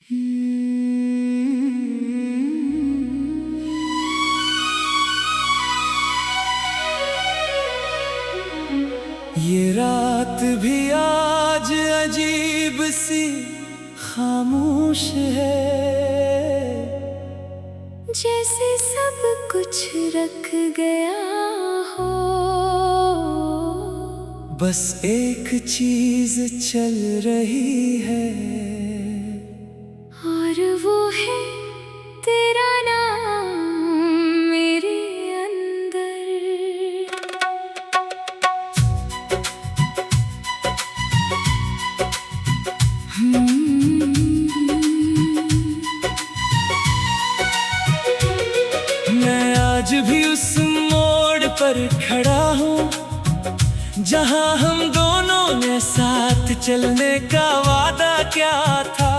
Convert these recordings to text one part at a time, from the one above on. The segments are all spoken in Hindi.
ये रात भी आज अजीब सी खामोश है, जैसे सब कुछ रख गया हो। बस एक चीज चल रही है, और वो है तेरा नाम मेरे अंदर। मैं आज भी उस मोड़ पर खड़ा हूँ जहाँ हम दोनों ने साथ चलने का वादा किया था।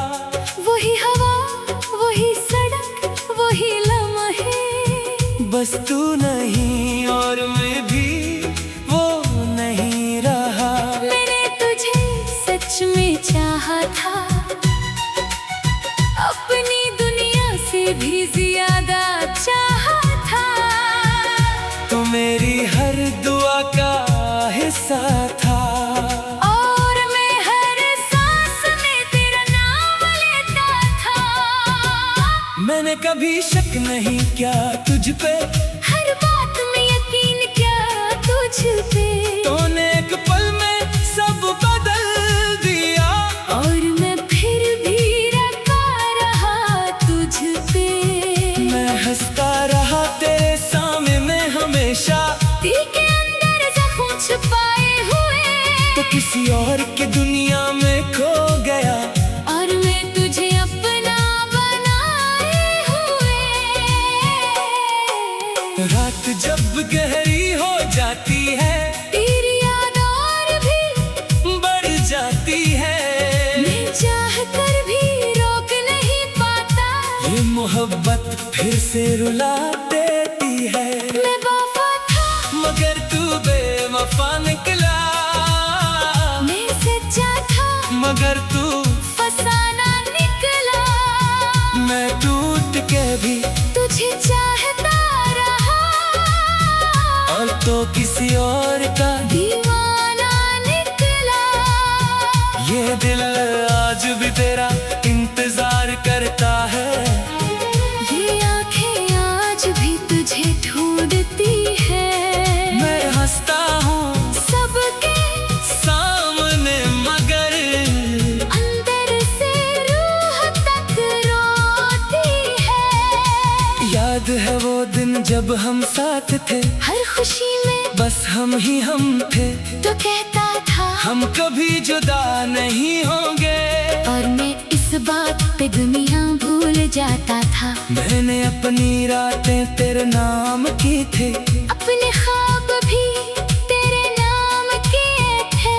वही हवा, वही सड़क, वही लम्हे, बस तू नहीं और मैं भी वो नहीं रहा। मैंने तुझे सच में चाहा था, अपनी दुनिया से भी ज्यादा चाहा था। तो मेरी हर दुआ का हिस्सा था, और मैं हर सांस में तेरा नाम लेता था। मैंने कभी शक नहीं किया तुझ पे, हर बात में यकीन किया तुझ पे। तूने एक पल में सब बदल दिया, और मैं फिर भी रखा रहा तुझ पे। मैं हंसता रहा तेरे सामने हमेशा। दिल के अंदर जख्म छुपाए हुए, तो किसी और के दुनिया में खो गया, और मैं तुझे अपना बनाए हुए। रात जब गहरी हो जाती है, तेरी याद और भी बढ़ जाती है। मैं चाह कर भी रोक नहीं पाता, ये मोहब्बत फिर से रुला देती है। मैं वफा था मगर तू बेवफा निकला, मैं सच्चा था मगर तू फसाना निकला। मैं टूट के भी तुझे चाहता रहा, और तो किसी और का दीवाना निकला। ये दिल आज भी तेरा इंतजार करता है। ये आंखें आज भी तुझे ढूंढती है। मैं हंसता हूँ सबके सामने मगर अंदर से रूह तक रोती है। याद है वो दिन जब हम साथ थे, हर खुशी में बस हम ही हम थे। तो कहता था हम कभी जुदा नहीं होंगे, और मैं इस बात पे दुनिया भूल जाता था। मैंने अपनी रातें तेरे नाम की थी, अपने ख्वाब भी तेरे नाम किए थे।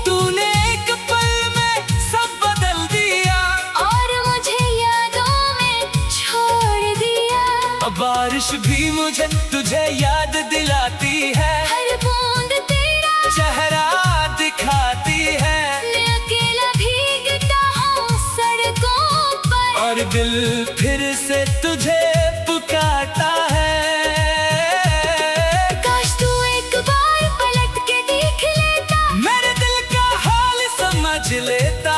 तूने एक पल में सब बदल दिया, और मुझे यादों में छोड़ दिया। अब बारिश भी मुझे तुझे याद दिलाती है। हर बूंद तेरा चेहरा दिखाती है, मैं अकेला भीगता हूँ सड़कों पर। और दिल फिर से तुझे पुकारता है। काश तू एक बार पलट के देख लेता, मेरे दिल का हाल समझ लेता।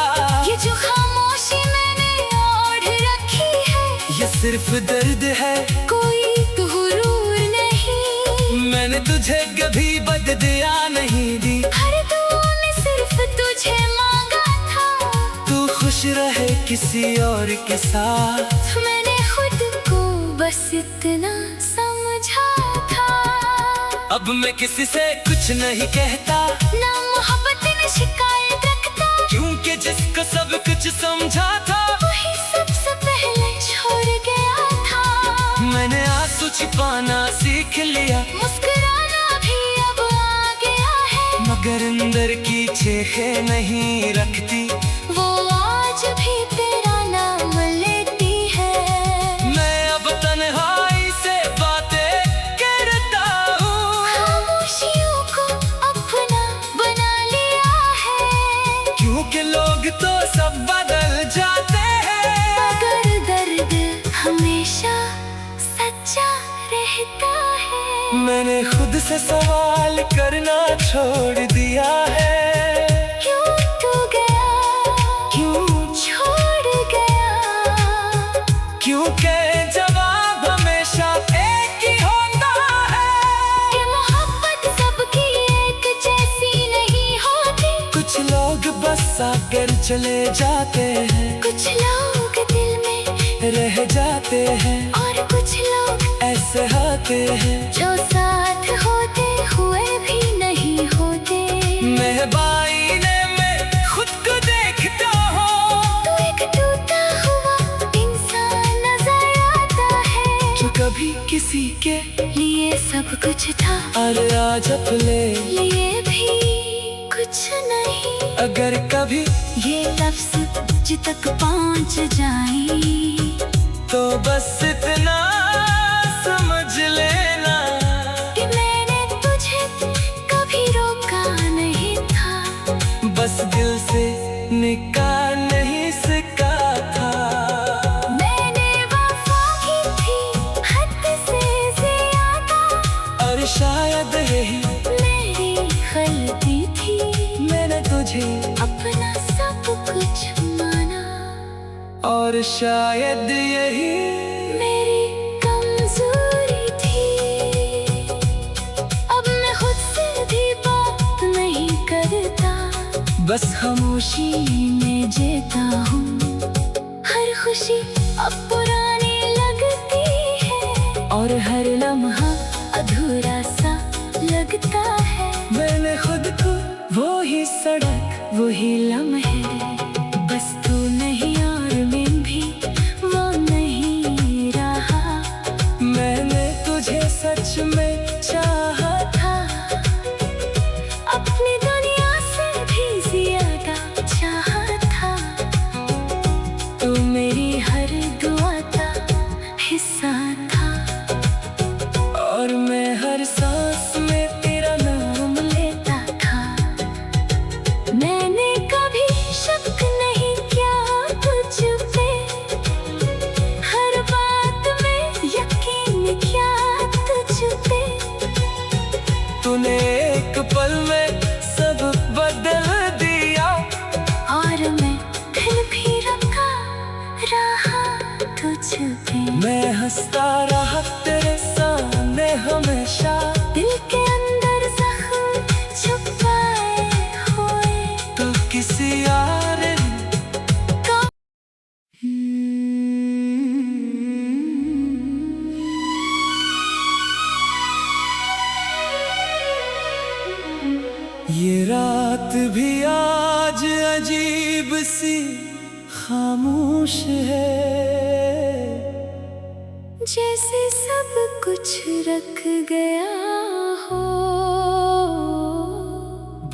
ये जो खामोशी मैंने ओढ़ रखी है, ये सिर्फ दर्द है, कोई गुरूर नहीं। मैंने तुझे कभी बददिया नहीं दी। हर दुआ में सिर्फ तुझे मांगा था, तू खुश रहे किसी और के साथ। मैंने खुद को बस इतना समझा था। अब मैं किसी से कुछ नहीं कहता, ना मोहब्बत न शिकायत रखता, क्योंकि जिसको सब कुछ समझा था, वही सबसे पहले छोड़ गया था। मैंने आंसू छिपाना सीख लिया, मुस्कुराना भी अब आ गया है। मगर अंदर की चीखें नहीं रखती, वो आज भी तेरा नाम लेती है। मैं अब तन्हाई से बातें करता हूँ, खामोशियों को अपना बना लिया है। क्योंकि लोग तो सब बदल जाते हैं, मैंने खुद से सवाल करना छोड़ दिया है। क्यों तू गया, क्यों छोड़ गया। क्योंकि जवाब हमेशा एक ही होता है ये मोहब्बत सबकी एक जैसी नहीं होती। कुछ लोग बस आकर चले जाते हैं, कुछ लोग दिल में रह जाते हैं, और कुछ लोग ऐसे होते हैं जो साथ होते हुए भी नहीं होते। मैं आईने में खुद को देखता हूँ, तू एक टूटा हुआ इंसान नजर आता है जो कभी किसी के लिए सब कुछ था, और आज अपने लिए भी कुछ नहीं। अगर कभी ये लफ्ज तुझ तक पहुंच जाए तो बस इतना समझ लेना कि मैंने तुझे कभी रोका नहीं था, बस दिल से निकाल नहीं सका था। मैंने वफा की थी हद से ज्यादा, और शायद यही मेरी गलती थी, मैंने तुझे अपना सब कुछ माना, और शायद यही मेरी कमजोरी थी। अब मैं खुद से भी बात नहीं करता, बस खामोशी में जीता हूँ। हर खुशी अब पुरानी लगती है, और हर लम्हा अधूरा सा लगता है। मैंने खुद को वो ही सड़क, वो ही लम्हे, बस तू नहीं और मैं भी वो नहीं रहा। मैंने तुझे सच में चाहा था, अपनी दुनिया से भी ज्यादा चाहा था। तू मेरी हर दुआ का हिस्सा था, और मैं हर सांस में तेरा नाम लेता था। मैंने कभी शक नहीं किया तुझ पे, हर बात में यकीन किया तुझ पे। तूने एक पल में सब बदल दिया, और मैं दिल भी रखा रहा तुझ पे। मैं हंसता रहा तेरे सामने हमेशा, दिल के अंदर जख्म छुपाए हुए तू किसी और का। ये रात भी आज अजीब सी खामोश है, जैसे सब कुछ रख गया हो।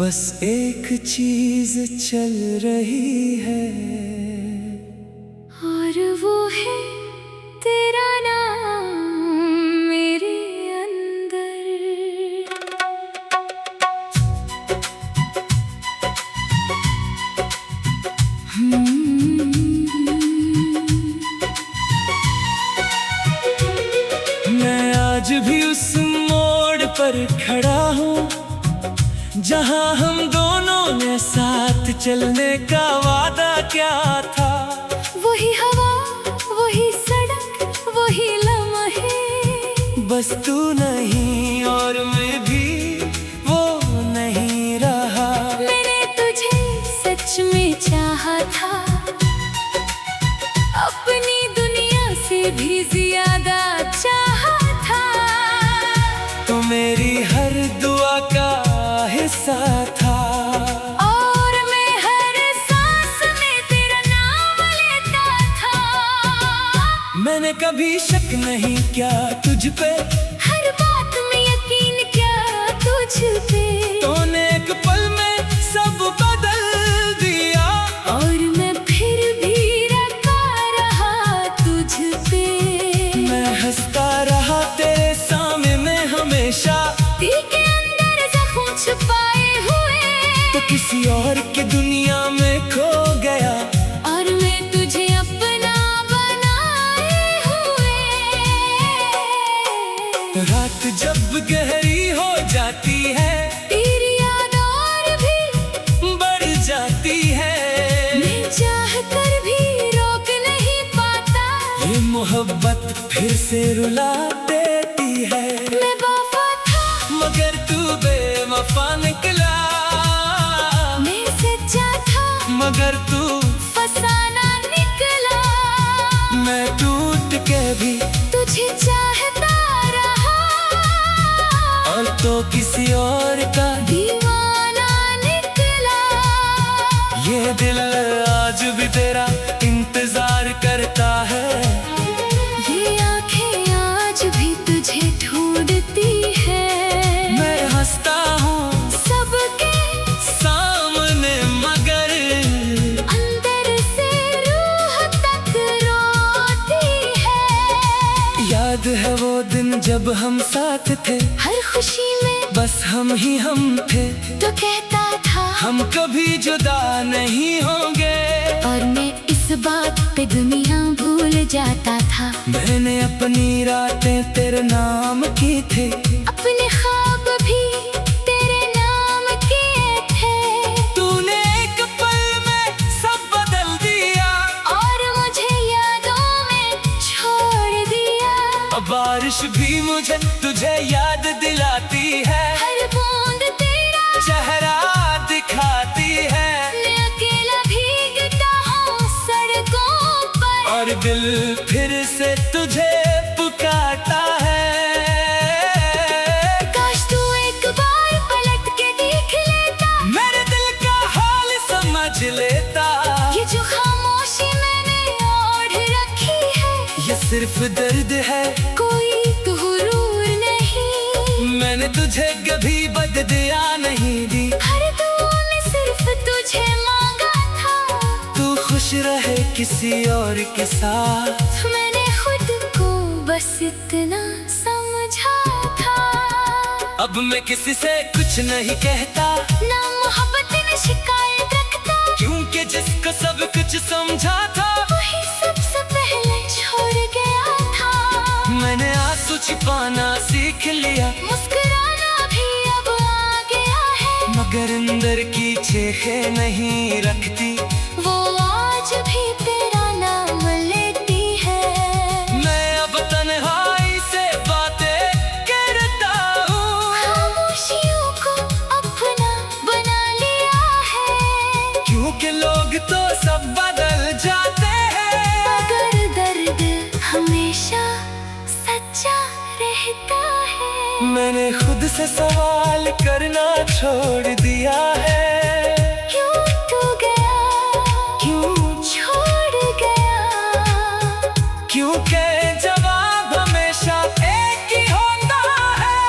बस एक चीज चल रही है, और वो है तेरा नाम मेरे अंदर। मैं आज भी उस मोड़ पर खड़ा हूँ जहाँ हम दोनों ने साथ चलने का वादा किया था। वही हवा, वही सड़क, वही लम्हे, बस तू नहीं और मैं भी वो नहीं रहा। मैंने तुझे सच में चाहा था, अपनी दुनिया से भी ज्यादा चाहा था। तू मेरी हर दुआ का हिस्सा था, और मैं हर सांस में तेरा नाम लेता था। मैंने कभी शक नहीं किया तुझ पे, हर बात में यकीन किया तुझ पे। तूने एक पल में सब बदल दिया, और मैं फिर भी रखा रहा तुझ पे। मैं हंसता रहा तेरे सामने हमेशा, दिल के अंदर जख्म छुपाए हुए तो किसी और के दुनिया में खो गया। और मैं तुझे अपना बनाए हुए। रात जब गहरी फिर से रुला देती है। मैं वफा था मगर तू बेवफा निकला, मैं सच्चा था मगर तू फसाना निकला। मैं टूट के भी तुझे चाहता रहा और तो किसी और का दीवाना निकला। ये दिल आज भी तेरा इंतजार करता है। ये आंखें आज भी तुझे ढूंढती है। मैं हंसता हूँ सबके सामने मगर अंदर से रूह तक रोती है। याद है वो दिन जब हम साथ थे, हर खुशी में बस हम ही हम थे। तो कहता था हम कभी जुदा नहीं होंगे, और मैं इस बात पे दुनिया भूल जाता था। मैंने अपनी रातें तेरे नाम की थी, अपने ख्वाब भी तेरे नाम किए थे। तूने एक पल में सब बदल दिया और मुझे यादों में छोड़ दिया। अब बारिश भी मुझे तुझे याद दिलाती है, हर बूंद तेरा चेहरा दिखाती है। मैं अकेला भीगता हूँ सड़कों पर, और दिल फिर से तुझे पुकारता है। काश तू एक बार पलट के देख लेता, मेरे दिल का हाल समझ लेता। ये जो खामोशी मैंने ओढ़ रखी है, ये सिर्फ दर्द है, कोई गुरूर नहीं। मैंने तुझे कभी बददिया नहीं दी। हर दुआ में सिर्फ तुझे मांगा था, तू खुश रहे किसी और के साथ। मैंने खुद को बस इतना समझा था। अब मैं किसी से कुछ नहीं कहता, ना मोहब्बत न शिकायत रखता, क्योंकि जिसको सब कुछ समझा था वही सबसे पहले छोड़ गया था। मैंने आंसू छिपाना सीख लिया, मुस्कुराना भी अब आ गया है, मगर अंदर की चीखें नहीं रखती। वो आज भी तेरा नाम लेती है। मैं अब तन्हाई से बातें करता हूँ, खामोशियों को अपना बना लिया है, क्योंकि लोग तो सब बदल जाते हैं, मगर दर्द हमेशा सच्चा रहता है। मैंने खुद से सवाल करना छोड़ दिया है। क्यों तू गया, क्यों? छोड़ गया, क्योंकि जवाब हमेशा एक ही होता है।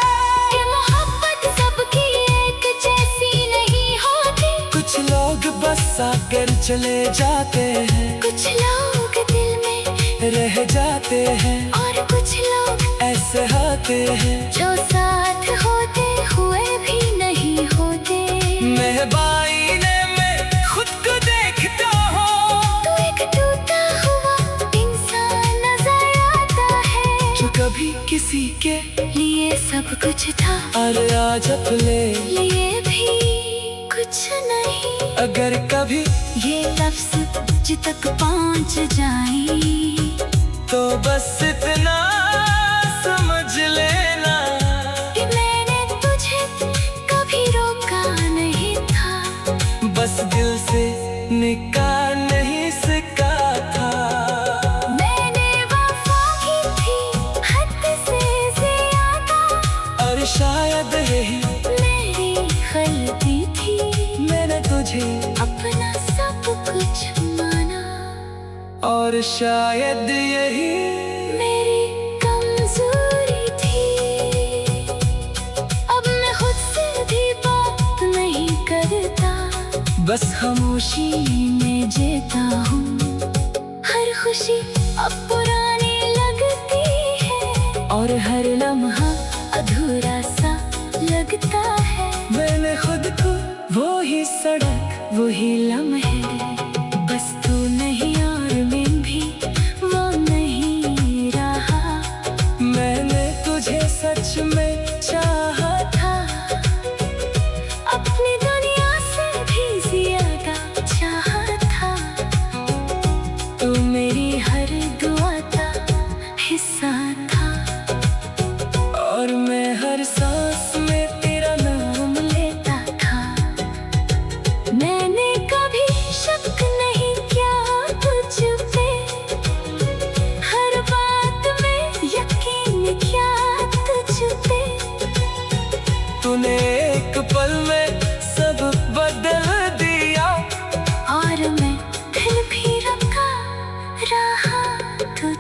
ये मोहब्बत सबकी एक जैसी नहीं होती। कुछ लोग बस आकर चले जाते हैं, कुछ लोग दिल में रह जाते हैं, और कुछ लोग ऐसे होते हैं जो साथ होते हुए भी नहीं होते। मैं बाईने में खुद को देखता हूँ, तू एक टूटा हुआ इंसान नजर आता है, जो कभी किसी के लिए सब कुछ था, और आज अपने लिए भी कुछ नहीं। अगर कभी ये लफ्ज़ तुझ तक पहुंच जाए, तो बस इतना समझ लेना कि मैंने तुझे कभी रोका नहीं था, बस दिल से निकाल नहीं सका था। मैंने वफा की थी हद से ज़्यादा, और शायद यही मेरी गलती थी, मैंने तुझे अपना सब कुछ माना, और शायद यही मेरी कमजोरी थी। अब मैं खुद से भी बात नहीं करता, बस खामोशी में जीता हूँ। हर खुशी अब पुरानी लगती है, और हर लम्हा अधूरा सा लगता है। मैंने खुद को वो ही सड़क वो ही लम्हे, बस तू नहीं और मैं भी वो नहीं रहा। मैंने तुझे सच में चाहा था अपनी दुनिया से भी ज्यादा चाहा था, तू मेरी हर दुआ का हिस्सा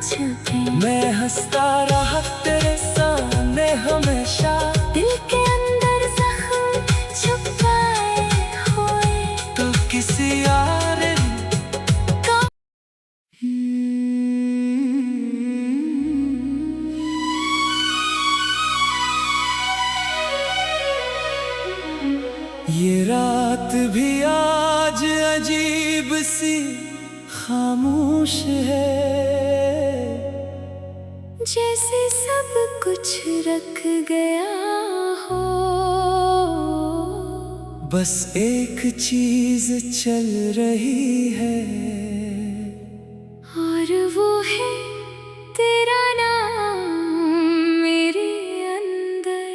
छुपे। मैं हंसता रहा तेरे सामने हमेशा, दिल के अंदर जख्म छुपाए हुए। तू किसी और का ये रात भी आज अजीब सी खामोश है, जैसे सब कुछ रख गया हो। बस एक चीज चल रही है, और वो है तेरा नाम मेरे अंदर।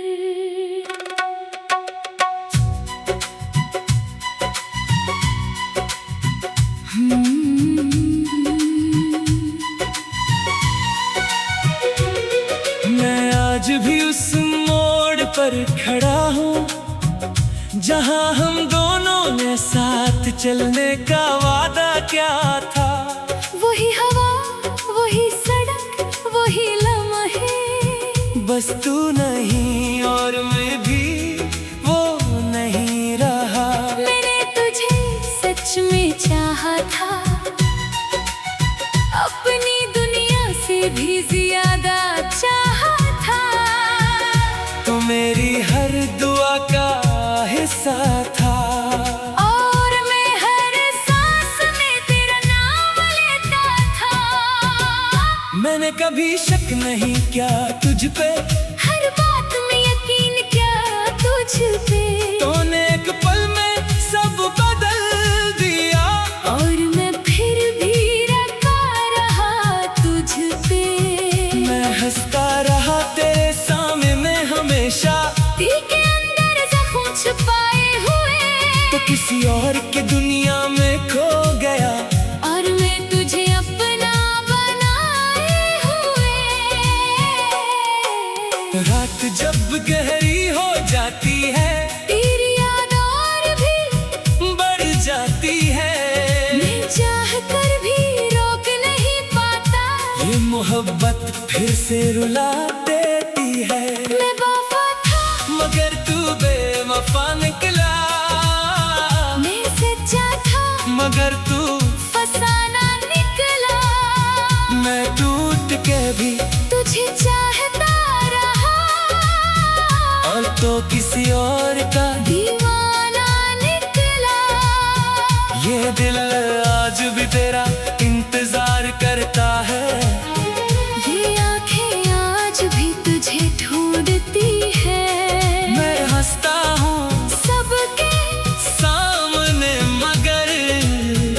मैं आज भी उस मोड़ पर खड़ा हूँ जहाँ हम दोनों ने साथ चलने का वादा क्या था। वही हवा, वही सड़क, वही लम्हे। बस तू नहीं और मैं भी वो नहीं रहा। मैंने तुझे सच में चाहा था, अपनी दुनिया से भी ज्यादा चाहा था। तू मेरी हर दुआ का हिस्सा था, और मैं हर सांस में तेरा नाम लेता था। मैंने कभी शक नहीं किया तुझ पे, हर बात में यकीन किया तुझ पे। तूने एक पल में सब बदल दिया, और मैं फिर भी रखा रहा तुझ पे। मैं हंसता रहा तेरे सामने हमेशा, दिल के अंदर जख्म छुपाए हुए। तो किसी और की दुनिया में खो गया, और मैं तुझे अपना बनाए हुए। रात जब गहरी हो जाती है, तेरी याद और भी बढ़ जाती है। मैं चाह कर भी रोक नहीं पाता। ये मोहब्बत फिर से रुला देती है, मैं वफा था मगर तू बेवफा निकला। मैं सच्चा था मगर तू फसाना निकला। मैं टूट के भी तुझे चाहता रहा, और तो किसी और का दीवाना निकला। ये दिल आज भी तेरा इंतजार करता है। ये आंखें आज भी तुझे ढूंढती है। मैं हंसता हूँ सबके सामने मगर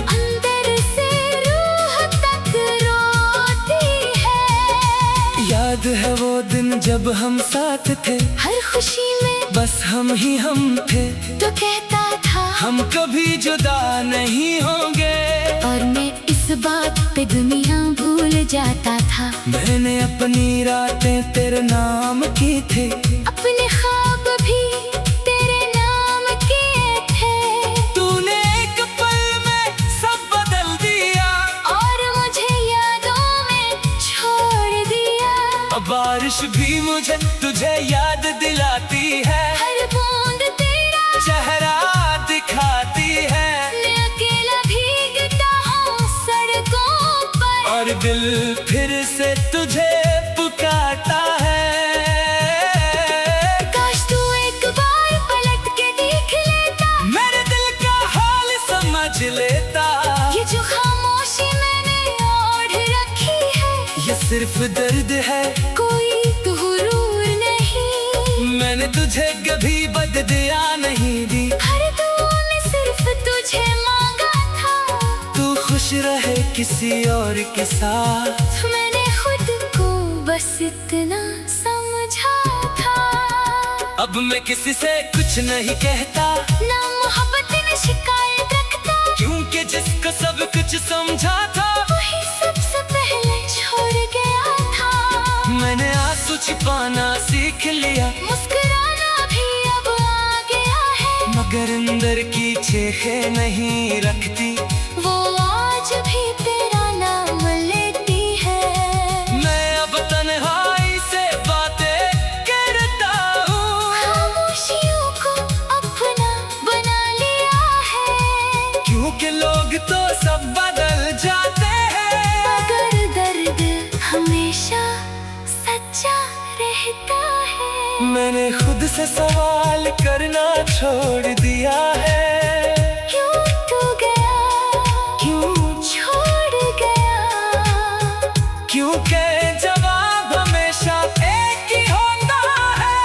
अंदर से रूह तक रोती है। याद है वो दिन जब हम साथ थे, हर खुशी में बस हम ही हम थे। तो कहता था हम कभी जुदा नहीं होंगे, और मैं इस बात पे दुनिया भूल जाता था। मैंने अपनी रातें तेरे नाम की थी, अपने ख्वाब भी तेरे नाम किए थे। तूने एक पल में सब बदल दिया, और मुझे यादों में छोड़ दिया। अब बारिश भी मुझे तुझे याद दिलाती है, हर बूंद तेरा चेहरा दिखाती है। मैं अकेला भीगता हूँ सड़कों पर, और दिल फिर से तुझे पुकारता है। काश तू एक बार पलट के देख लेता, मेरे दिल का हाल समझ लेता। ये जो खामोशी मैंने ओढ़ रखी है, ये सिर्फ दर्द है, कोई गुरूर नहीं। मैंने तुझे कभी बददिया नहीं दी। हर दुआ में सिर्फ तुझे मांगा था, तू खुश रहे किसी और के साथ। मैंने खुद को बस इतना समझा था। अब मैं किसी से कुछ नहीं कहता, ना मोहब्बत न शिकायत रखता, क्योंकि जिसको सब कुछ समझा था, वही सबसे पहले छोड़ गया था। मैंने आंसू छिपाना सीख लिया, मुस्कुराना भी अब आ गया है। मगर अंदर की चीखें नहीं रखती। वो आज भी तेरा नाम लेती है। मैंने खुद से सवाल करना छोड़ दिया है। क्यों तू गया, क्यों छोड़ गया? क्योंकि जवाब हमेशा एक ही होता है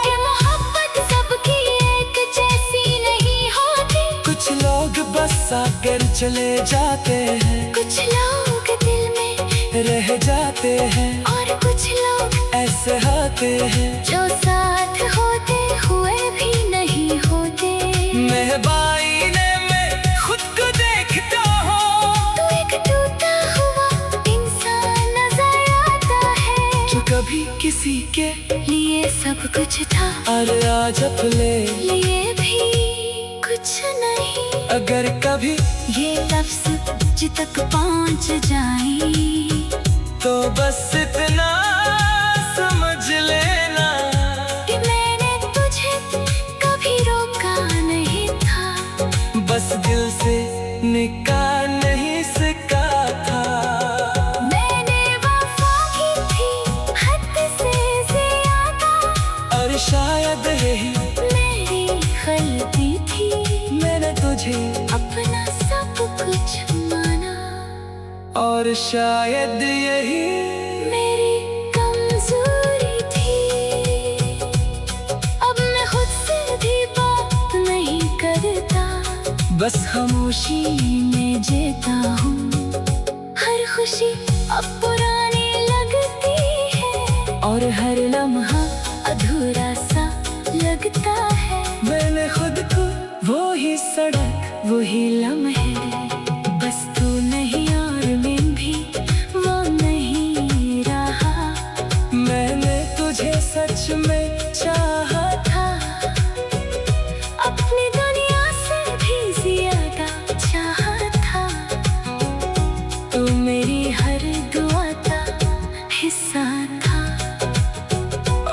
कि मोहब्बत सबकी एक जैसी नहीं होती। कुछ लोग बस आकर चले जाते हैं, कुछ लोग दिल में रह जाते हैं, और कुछ लोग ऐसे आते हैं जो साथ होते हुए भी नहीं होते। मैं बाईने में खुद को देखता हूँ, तू एक टूटा हुआ इंसान नजर आता है जो कभी किसी के लिए सब कुछ था, और आज अपने लिए भी कुछ नहीं। अगर कभी ये लफ्ज़ मुझ तक पहुंच जाए तो बस इतना समझ लेना कि मैंने तुझे कभी रोका नहीं था, बस दिल से निकाल नहीं सका था। मैंने वफा की थी हद से ज्यादा, और शायद यही मेरी गलती थी, मैंने तुझे अपना सब कुछ माना, और शायद यही मेरी कमजोरी थी। अब मैं खुद से भी बात नहीं करता, बस खामोशी में जीता हूँ। हर खुशी अब पुरानी लगती है, और हर लम्हा अधूरा सा लगता है। मैंने खुद को वो ही सड़क वही लम्हे, बस तू नहीं और मैं भी वो नहीं रहा। मैंने तुझे सच में चाहा था अपनी दुनिया से भी ज्यादा चाहा था, तू मेरी हर दुआ का हिस्सा था,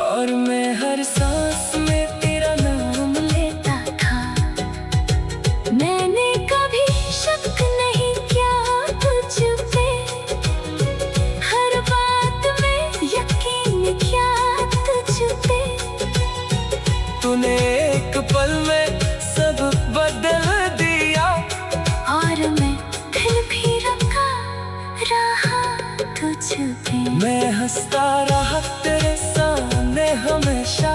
और मैं हर सांस में तेरा नाम लेता था। मैंने कभी शक नहीं किया तुझ पे, हर बात में यकीन किया तुझ पे। तूने एक पल में सब बदल दिया, और मैं दिल भी रखा रहा तुझ पे। मैं हंसता रहा तेरे सामने हमेशा।